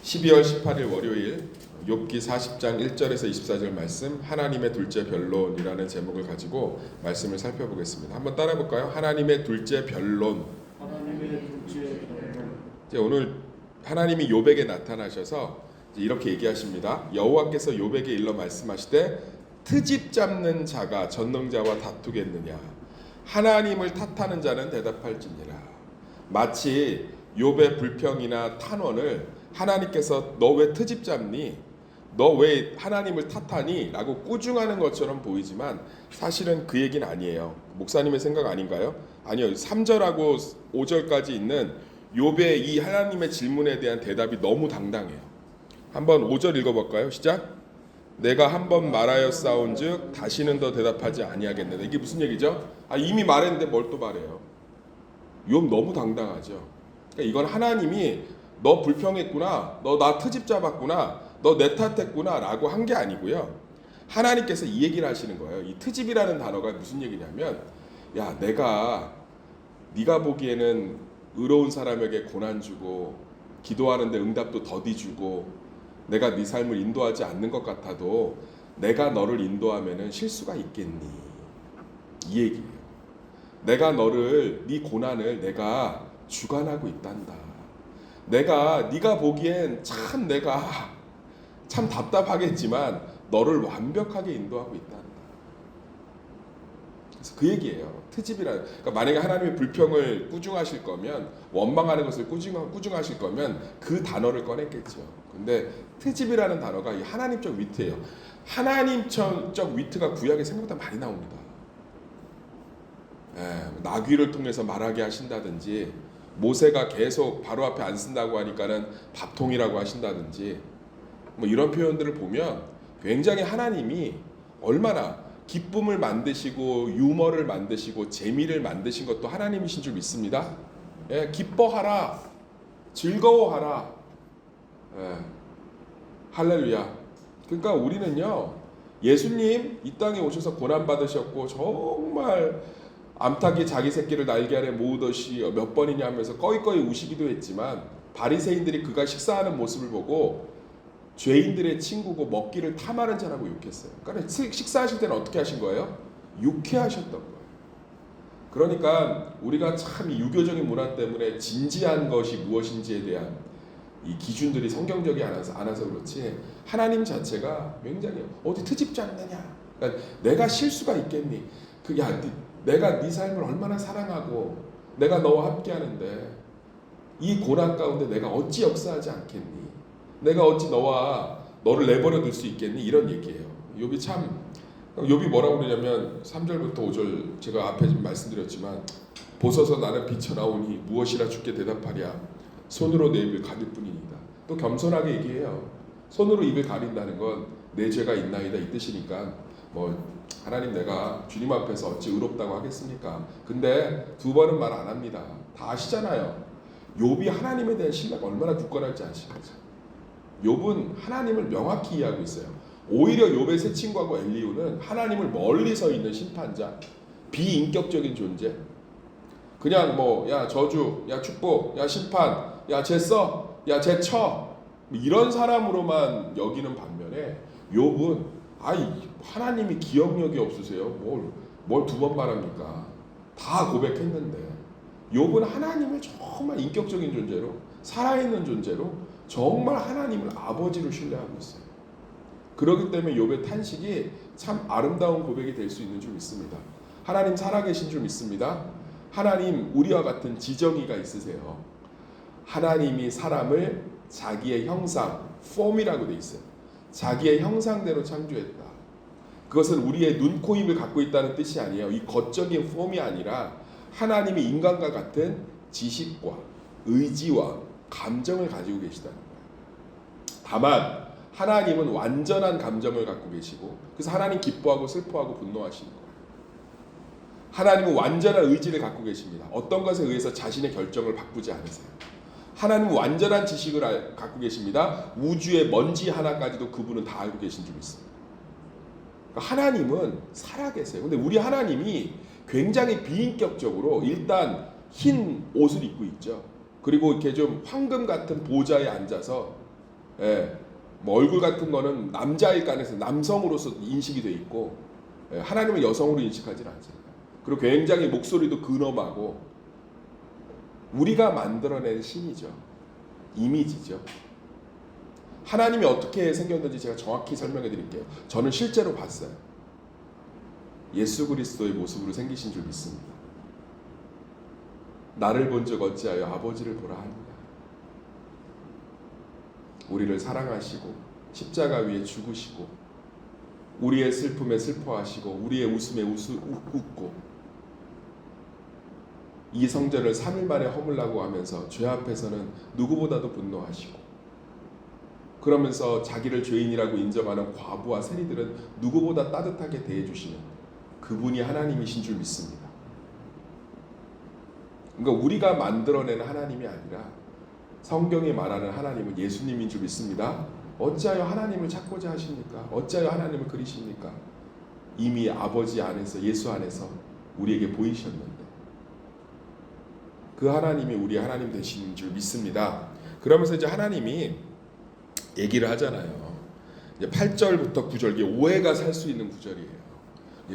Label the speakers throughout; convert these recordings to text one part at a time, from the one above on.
Speaker 1: 12월 18일 월요일 욥기 40장 1절에서 24절 말씀 하나님의 둘째 변론이라는 제목을 가지고 말씀을 살펴보겠습니다. 한번 따라 볼까요? 하나님의 둘째 변론.
Speaker 2: 하나님의 둘째 변론.
Speaker 1: 이제 오늘 하나님이 욥에게 나타나셔서 이렇게 얘기하십니다. 여호와께서 욥에게 일러 말씀하시되 트집 잡는 자가 전능자와 다투겠느냐 하나님을 탓하는 자는 대답할지니라. 마치 욥의 불평이나 탄원을 하나님께서 너 왜 트집 잡니? 너 왜 하나님을 탓하니? 라고 꾸중하는 것처럼 보이지만 사실은 그 얘기는 아니에요. 목사님의 생각 아닌가요? 아니요. 3절하고 5절까지 있는 욥의 이 하나님의 질문에 대한 대답이 너무 당당해요. 한번 5절 읽어볼까요? 시작. 내가 한번 말하였사온즉 다시는 더 대답하지 아니하겠느냐. 이게 무슨 얘기죠? 이미 말했는데 뭘 또 말해요? 욥 너무 당당하죠. 그러니까 이건 하나님이 너 불평했구나, 너 나 트집 잡았구나, 너 내 탓했구나 라고 한 게 아니고요. 하나님께서 이 얘기를 하시는 거예요. 이 트집이라는 단어가 무슨 얘기냐면, 야, 네가 보기에는 의로운 사람에게 고난 주고 기도하는데 응답도 더디 주고 내가 네 삶을 인도하지 않는 것 같아도 내가 너를 인도하면은 실수가 있겠니? 이 얘기예요. 네 고난을 내가 주관하고 있단다. 네가 보기엔 내가 참 답답하겠지만 너를 완벽하게 인도하고 있단다. 그래서 그 얘기예요. 그러니까 만약에 하나님의 불평을 꾸중하실 거면, 원망하는 것을 꾸중하실 거면 그 단어를 꺼냈겠죠. 근데 트집이라는 단어가 이 하나님적 위트예요. 하나님적 위트가 구약에 생각보다 많이 나옵니다. 나귀를 통해서 말하게 하신다든지, 모세가 계속 바로 앞에 안 쓴다고 하니까는 밥통이라고 하신다든지, 뭐 이런 표현들을 보면 굉장히 하나님이 얼마나 기쁨을 만드시고 유머를 만드시고 재미를 만드신 것도 하나님이신 줄 믿습니다. 기뻐하라, 즐거워하라. 할렐루야. 그러니까 우리는요, 예수님 이 땅에 오셔서 고난 받으셨고 정말 암탉이 자기 새끼를 날개 아래 모으듯이 몇 번이냐 하면서 꺼이꺼이 우시기도 했지만 바리새인들이 그가 식사하는 모습을 보고 죄인들의 친구고 먹기를 탐하는 자라고 욕했어요. 그러니까 식사하실 때는 어떻게 하신 거예요? 유쾌하셨던 거예요. 그러니까 우리가 참 이 유교적인 문화 때문에 진지한 것이 무엇인지에 대한 이 기준들이 성경적이 않아서 그렇지, 하나님 자체가 굉장히 어디 트집 잡느냐, 그러니까 내가 실수가 있겠니? 내가 네 삶을 얼마나 사랑하고 내가 너와 함께하는데 이 고난 가운데 내가 어찌 역사하지 않겠니? 내가 어찌 너를 내버려 둘 수 있겠니? 이런 얘기예요. 욥이 뭐라고 그러냐면 3절부터 5절 제가 앞에 좀 말씀드렸지만, 보소서 나는 비쳐나오니 무엇이라 주께 대답하랴 손으로 내 입을 가릴 뿐이니이다. 또 겸손하게 얘기해요. 손으로 입을 가린다는 건 내 죄가 있나이다 이 뜻이니까, 하나님 내가 주님 앞에서 어찌 의롭다고 하겠습니까? 근데 두 번은 말 안 합니다. 다 아시잖아요. 욥이 하나님에 대한 신뢰가 얼마나 굳건할지 아시죠? 욥은 하나님을 명확히 이해하고 있어요. 오히려 욥의 세 친구하고 엘리후는 하나님을 멀리 서 있는 심판자, 비인격적인 존재. 그냥 야 저주, 야 축복, 야 심판, 야 쟤 쳐, 이런 사람으로만 여기는 반면에 욥은 하나님이 기억력이 없으세요? 뭘 두 번 말합니까? 다 고백했는데 욥은 하나님을 정말 인격적인 존재로, 살아있는 존재로 정말 하나님을 아버지로 신뢰하고 있어요. 그렇기 때문에 욥의 탄식이 참 아름다운 고백이 될 수 있는 줄 믿습니다. 하나님 살아계신 줄 믿습니다. 하나님 우리와 같은 지정의가 있으세요. 하나님이 사람을 자기의 형상, 폼이라고 돼 있어요. 자기의 형상대로 창조했다. 그것은 우리의 눈, 코, 입을 갖고 있다는 뜻이 아니에요. 이 겉적인 폼이 아니라 하나님이 인간과 같은 지식과 의지와 감정을 가지고 계시다는 거예요. 다만 하나님은 완전한 감정을 갖고 계시고, 그래서 하나님 기뻐하고 슬퍼하고 분노하시는 거예요. 하나님은 완전한 의지를 갖고 계십니다. 어떤 것에 의해서 자신의 결정을 바꾸지 않으세요. 하나님은 완전한 지식을 갖고 계십니다. 우주의 먼지 하나까지도 그분은 다 알고 계신 줄 믿습니다. 하나님은 살아계세요. 근데 우리 하나님이 굉장히 비인격적으로 일단 흰 옷을 입고 있죠. 그리고 이렇게 좀 황금 같은 보좌에 앉아서 예, 뭐 얼굴 같은 거는 남자일 간에서 남성으로서 인식이 돼 있고 예, 하나님은 여성으로 인식하지 않습니다. 그리고 굉장히 목소리도 근엄하고 우리가 만들어낸 신이죠. 이미지죠. 하나님이 어떻게 생겼는지 제가 정확히 설명해 드릴게요. 저는 실제로 봤어요. 예수 그리스도의 모습으로 생기신 줄 믿습니다. 나를 본 적 어찌하여 아버지를 보라 하느냐. 우리를 사랑하시고 십자가 위에 죽으시고 우리의 슬픔에 슬퍼하시고 우리의 웃음에 웃고 이 성전을 3일 만에 허물라고 하면서 죄 앞에서는 누구보다도 분노하시고 그러면서 자기를 죄인이라고 인정하는 과부와 세리들은 누구보다 따뜻하게 대해주시는 그분이 하나님이신 줄 믿습니다. 그러니까 우리가 만들어낸 하나님이 아니라 성경이 말하는 하나님은 예수님인 줄 믿습니다. 어찌하여 하나님을 찾고자 하십니까? 어찌하여 하나님을 그리십니까? 이미 아버지 안에서 예수 안에서 우리에게 보이셨는데 그 하나님이 우리 하나님 되신 줄 믿습니다. 그러면서 이제 하나님이 얘기를 하잖아요. 이제 8절부터 9절 이게 오해가 살 수 있는 구절이에요.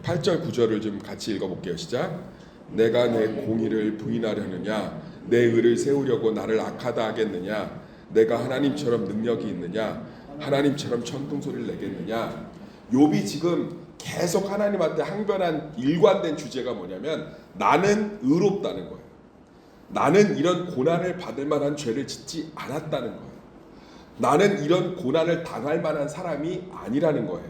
Speaker 1: 8절 9절을 좀 같이 읽어볼게요. 시작. 내가 내 공의를 부인하려느냐 내 의를 세우려고 나를 악하다 하겠느냐 내가 하나님처럼 능력이 있느냐 하나님처럼 천둥소리를 내겠느냐. 욥이 지금 계속 하나님한테 항변한 일관된 주제가 뭐냐면 나는 의롭다는 거예요. 나는 이런 고난을 받을 만한 죄를 짓지 않았다는 거예요. 나는 이런 고난을 당할 만한 사람이 아니라는 거예요.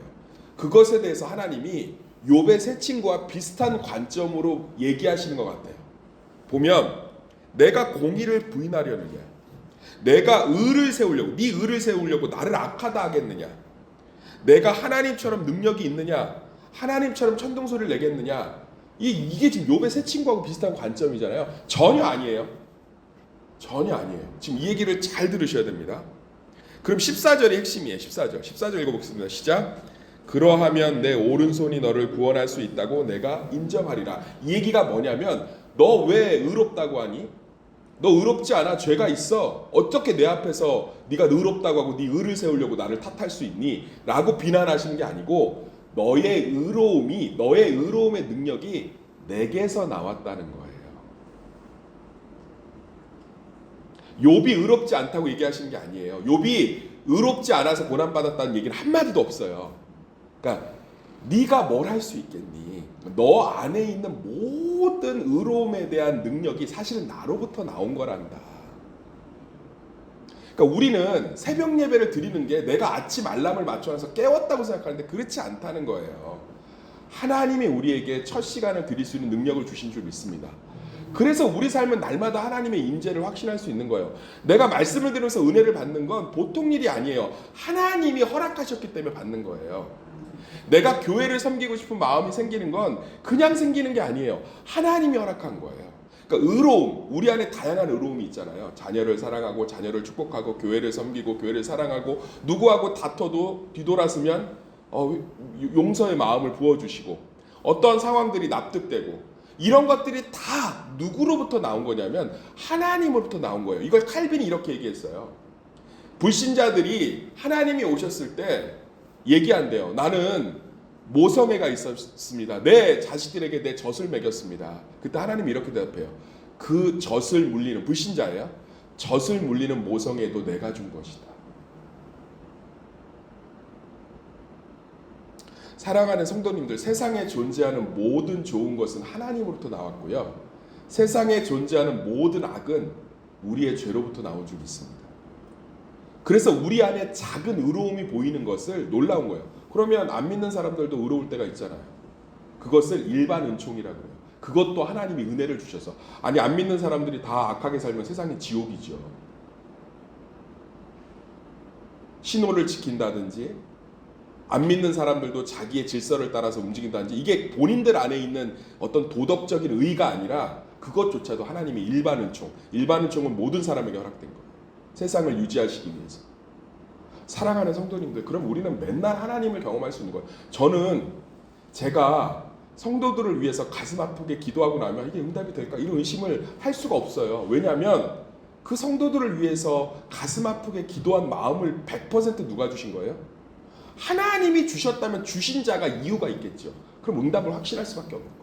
Speaker 1: 그것에 대해서 하나님이 욥의 새 친구와 비슷한 관점으로 얘기하시는 것 같아요. 보면 내가 공의를 부인하려느냐 내가 의를 세우려고 네 의를 세우려고 나를 악하다 하겠느냐 내가 하나님처럼 능력이 있느냐 하나님처럼 천둥소리를 내겠느냐 이게 지금 욥의 새 친구하고 비슷한 관점이잖아요. 전혀 아니에요. 전혀 아니에요. 지금 이 얘기를 잘 들으셔야 됩니다. 그럼 14절이 핵심이에요. 14절 읽어보겠습니다. 시작. 그러하면 내 오른손이 너를 구원할 수 있다고 내가 인정하리라. 이 얘기가 뭐냐면 너 왜 의롭다고 하니? 너 의롭지 않아? 죄가 있어. 어떻게 내 앞에서 네가 의롭다고 하고 네 의를 세우려고 나를 탓할 수 있니? 라고 비난하시는 게 아니고 너의 의로움의 능력이 내게서 나왔다는 거예요. 욥이 의롭지 않다고 얘기하시는 게 아니에요. 욥이 의롭지 않아서 고난받았다는 얘기는 한마디도 없어요. 그러니까 네가 뭘 할 수 있겠니? 너 안에 있는 모든 의로움에 대한 능력이 사실은 나로부터 나온 거란다. 그러니까 우리는 새벽 예배를 드리는 게 내가 아침 알람을 맞춰놔서 깨웠다고 생각하는데 그렇지 않다는 거예요. 하나님이 우리에게 첫 시간을 드릴 수 있는 능력을 주신 줄 믿습니다. 그래서 우리 삶은 날마다 하나님의 임재를 확신할 수 있는 거예요. 내가 말씀을 들으면서 은혜를 받는 건 보통 일이 아니에요. 하나님이 허락하셨기 때문에 받는 거예요. 내가 교회를 섬기고 싶은 마음이 생기는 건 그냥 생기는 게 아니에요. 하나님이 허락한 거예요. 그러니까 의로움, 우리 안에 다양한 의로움이 있잖아요. 자녀를 사랑하고 자녀를 축복하고 교회를 섬기고 교회를 사랑하고 누구하고 다퉈도 뒤돌아서면 용서의 마음을 부어주시고 어떠한 상황들이 납득되고 이런 것들이 다 누구로부터 나온 거냐면 하나님으로부터 나온 거예요. 이걸 칼빈이 이렇게 얘기했어요. 불신자들이 하나님이 오셨을 때 얘기한대요. 나는 모성애가 있었습니다. 내 자식들에게 내 젖을 먹였습니다. 그때 하나님이 이렇게 대답해요. 그 젖을 물리는 불신자예요. 젖을 물리는 모성애도 내가 준 것이다. 사랑하는 성도님들, 세상에 존재하는 모든 좋은 것은 하나님으로부터 나왔고요. 세상에 존재하는 모든 악은 우리의 죄로부터 나온 줄 믿습니다. 그래서 우리 안에 작은 의로움이 보이는 것을 놀라운 거예요. 그러면 안 믿는 사람들도 의로울 때가 있잖아요. 그것을 일반 은총이라고 해요. 그것도 하나님이 은혜를 주셔서. 아니 안 믿는 사람들이 다 악하게 살면 세상이 지옥이죠. 신호를 지킨다든지 안 믿는 사람들도 자기의 질서를 따라서 움직인다든지 이게 본인들 안에 있는 어떤 도덕적인 의의가 아니라 그것조차도 하나님의 일반 은총. 일반 은총은 모든 사람에게 허락된 거예요. 세상을 유지하시기 위해서. 사랑하는 성도님들, 그럼 우리는 맨날 하나님을 경험할 수 있는 거예요. 저는 제가 성도들을 위해서 가슴 아프게 기도하고 나면 이게 응답이 될까? 이런 의심을 할 수가 없어요. 왜냐하면 그 성도들을 위해서 가슴 아프게 기도한 마음을 100% 누가 주신 거예요? 하나님이 주셨다면 주신 자가 이유가 있겠죠. 그럼 응답을 확신할 수밖에 없는 거예요.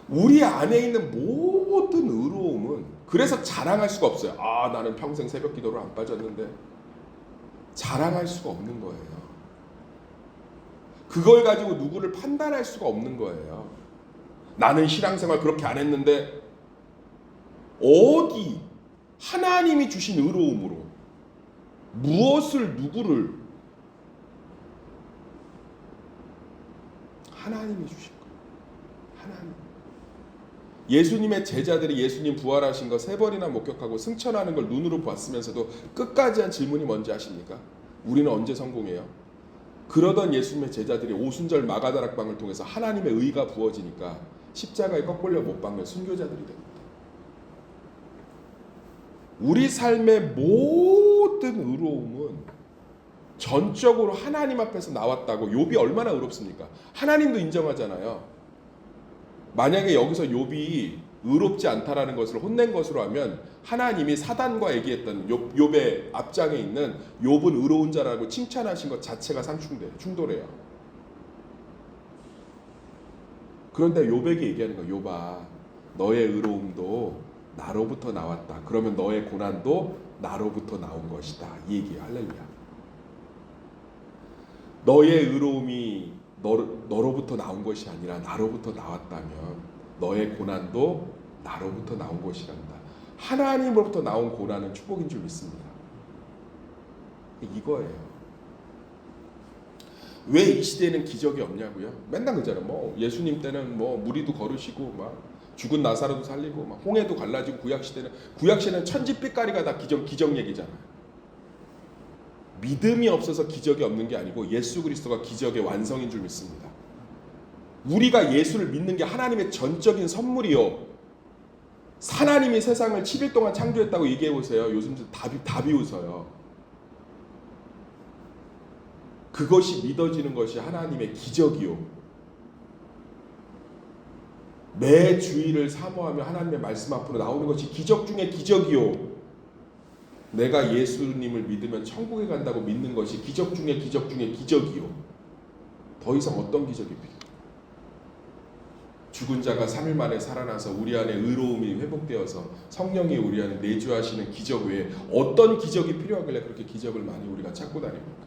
Speaker 1: 우리 안에 있는 모든 의로움은 그래서 자랑할 수가 없어요. 아, 나는 평생 새벽 기도를 안 빠졌는데 자랑할 수가 없는 거예요. 그걸 가지고 누구를 판단할 수가 없는 거예요. 나는 신앙생활 그렇게 안 했는데 어디 하나님이 주신 의로움으로 무엇을 누구를 하나님이 주신 거예요. 하나님. 예수님의 제자들이 예수님 부활하신 거 3번이나 목격하고 승천하는 걸 눈으로 봤으면서도 끝까지 한 질문이 뭔지 아십니까? 우리는 언제 성공해요? 그러던 예수님의 제자들이 오순절 마가다락방을 통해서 하나님의 의가 부어지니까 십자가에 꺾걸려 못 박는 순교자들이 됩니다. 우리 삶의 모든 의로움은 전적으로 하나님 앞에서 나왔다고. 욥이 얼마나 의롭습니까? 하나님도 인정하잖아요. 만약에 여기서 욥이 의롭지 않다라는 것을 혼낸 것으로 하면 하나님이 사단과 얘기했던 욥의 앞장에 있는 욥은 의로운 자라고 칭찬하신 것 자체가 충돌해요. 그런데 욥에게 얘기하는 거예요. 욥아, 너의 의로움도 나로부터 나왔다. 그러면 너의 고난도 나로부터 나온 것이다. 이 얘기예요. 할렐루야. 너의 의로움이 너로부터 나온 것이 아니라 나로부터 나왔다면 너의 고난도 나로부터 나온 것이란다. 하나님으로부터 나온 고난은 축복인 줄 믿습니다. 이거예요. 왜 이 시대에는 기적이 없냐고요? 맨날 그러잖아요. 뭐 예수님 때는 뭐 무리도 걸으시고 막 죽은 나사로도 살리고 막 홍해도 갈라지고 구약 시대는 천지빛깔이가 다 기적 얘기잖아요. 믿음이 없어서 기적이 없는 게 아니고 예수 그리스도가 기적의 완성인 줄 믿습니다. 우리가 예수를 믿는 게 하나님의 전적인 선물이요. 하나님이 세상을 7일 동안 창조했다고 얘기해 보세요. 요즘 다 비웃어요. 그것이 믿어지는 것이 하나님의 기적이요. 매 주일을 사모하며 하나님의 말씀 앞으로 나오는 것이 기적 중에 기적이요. 내가 예수님을 믿으면 천국에 간다고 믿는 것이 기적 중에 기적이요. 더 이상 어떤 기적이 필요해요? 죽은 자가 3일 만에 살아나서 우리 안에 의로움이 회복되어서 성령이 우리 안에 내주하시는 기적 외에 어떤 기적이 필요하길래 그렇게 기적을 많이 우리가 찾고 다닙니까?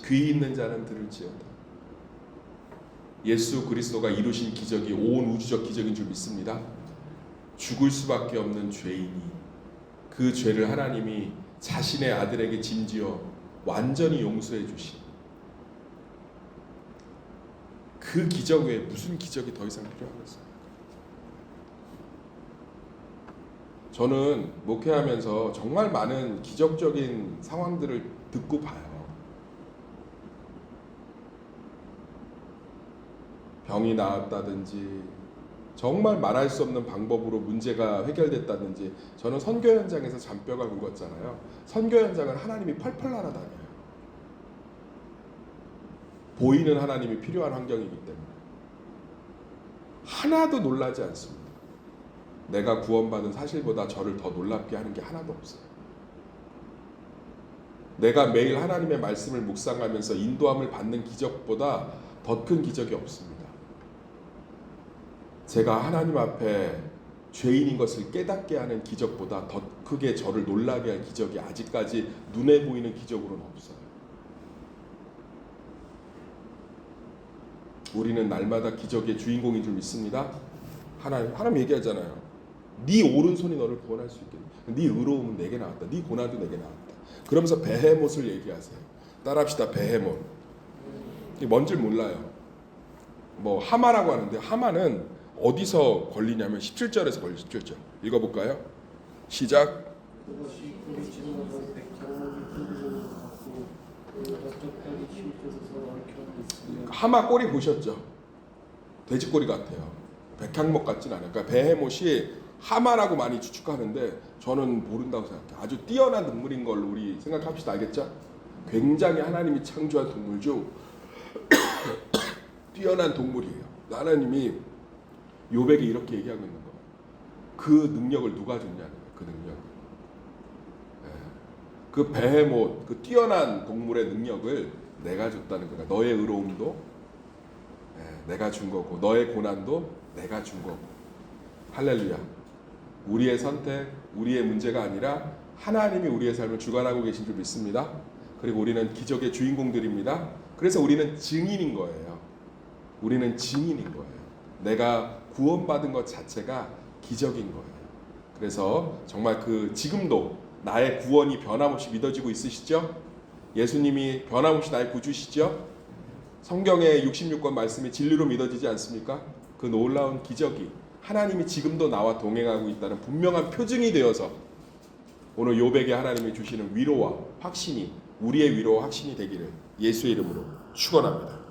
Speaker 1: 귀 있는 자는 들을지어다. 예수 그리스도가 이루신 기적이 온 우주적 기적인 줄 믿습니다. 죽을 수밖에 없는 죄인이 그 죄를 하나님이 자신의 아들에게 짐지어 완전히 용서해 주신 그 기적 외에 무슨 기적이 더 이상 필요하겠습니까? 저는 목회하면서 정말 많은 기적적인 상황들을 듣고 봐요. 병이 나았다든지 정말 말할 수 없는 방법으로 문제가 해결됐다든지. 저는 선교 현장에서 잔뼈가 굵었잖아요. 선교 현장은 하나님이 펄펄 날아다녀요. 보이는 하나님이 필요한 환경이기 때문에 하나도 놀라지 않습니다. 내가 구원받은 사실보다 저를 더 놀랍게 하는 게 하나도 없어요. 내가 매일 하나님의 말씀을 묵상하면서 인도함을 받는 기적보다 더 큰 기적이 없습니다. 제가 하나님 앞에 죄인인 것을 깨닫게 하는 기적보다 더 크게 저를 놀라게 할 기적이 아직까지 눈에 보이는 기적으로는 없어요. 우리는 날마다 기적의 주인공인 줄 믿습니다. 하나님 얘기하잖아요. 네 오른손이 너를 구원할 수 있겠니? 네 의로움은 내게 나왔다. 네 고난도 내게 나왔다. 그러면서 베헤못을 얘기하세요. 따라합시다. 베헤못. 이게 뭔지 몰라요. 뭐 하마라고 하는데 하마는 어디서 걸리냐면 17절에서 걸려요. 17절. 읽어볼까요? 시작.
Speaker 2: 그것이 그리 지나가서 백향목이 흔들리는 것 같고 그가 적당히 치우쳐서 얽혀있으며
Speaker 1: 하마 꼬리 보셨죠? 돼지 꼬리 같아요. 백향목 같진 않아요. 그러니까 베헤못이 하마라고 많이 추측하는데 저는 모른다고 생각해요. 아주 뛰어난 동물인 걸로 우리 생각합시다. 알겠죠? 굉장히 하나님이 창조한 동물 중 뛰어난 동물이에요. 하나님이 요백이 이렇게 얘기하고 있는 거예요. 그 능력을 누가 줬냐는 거예요. 그 능력을. 그 베헤못, 그 뛰어난 동물의 능력을 내가 줬다는 거야. 너의 의로움도 내가 준 거고, 너의 고난도 내가 준 거고. 할렐루야. 우리의 선택, 우리의 문제가 아니라 하나님이 우리의 삶을 주관하고 계신 줄 믿습니다. 그리고 우리는 기적의 주인공들입니다. 그래서 우리는 증인인 거예요. 우리는 증인인 거예요. 내가 구원받은 것 자체가 기적인 거예요. 그래서 정말 그 지금도 나의 구원이 변함없이 믿어지고 있으시죠? 예수님이 변함없이 나의 구주시죠? 성경의 66권 말씀이 진리로 믿어지지 않습니까? 그 놀라운 기적이 하나님이 지금도 나와 동행하고 있다는 분명한 표징이 되어서 오늘 요백에 하나님이 주시는 위로와 확신이 우리의 위로와 확신이 되기를 예수의 이름으로 축원합니다.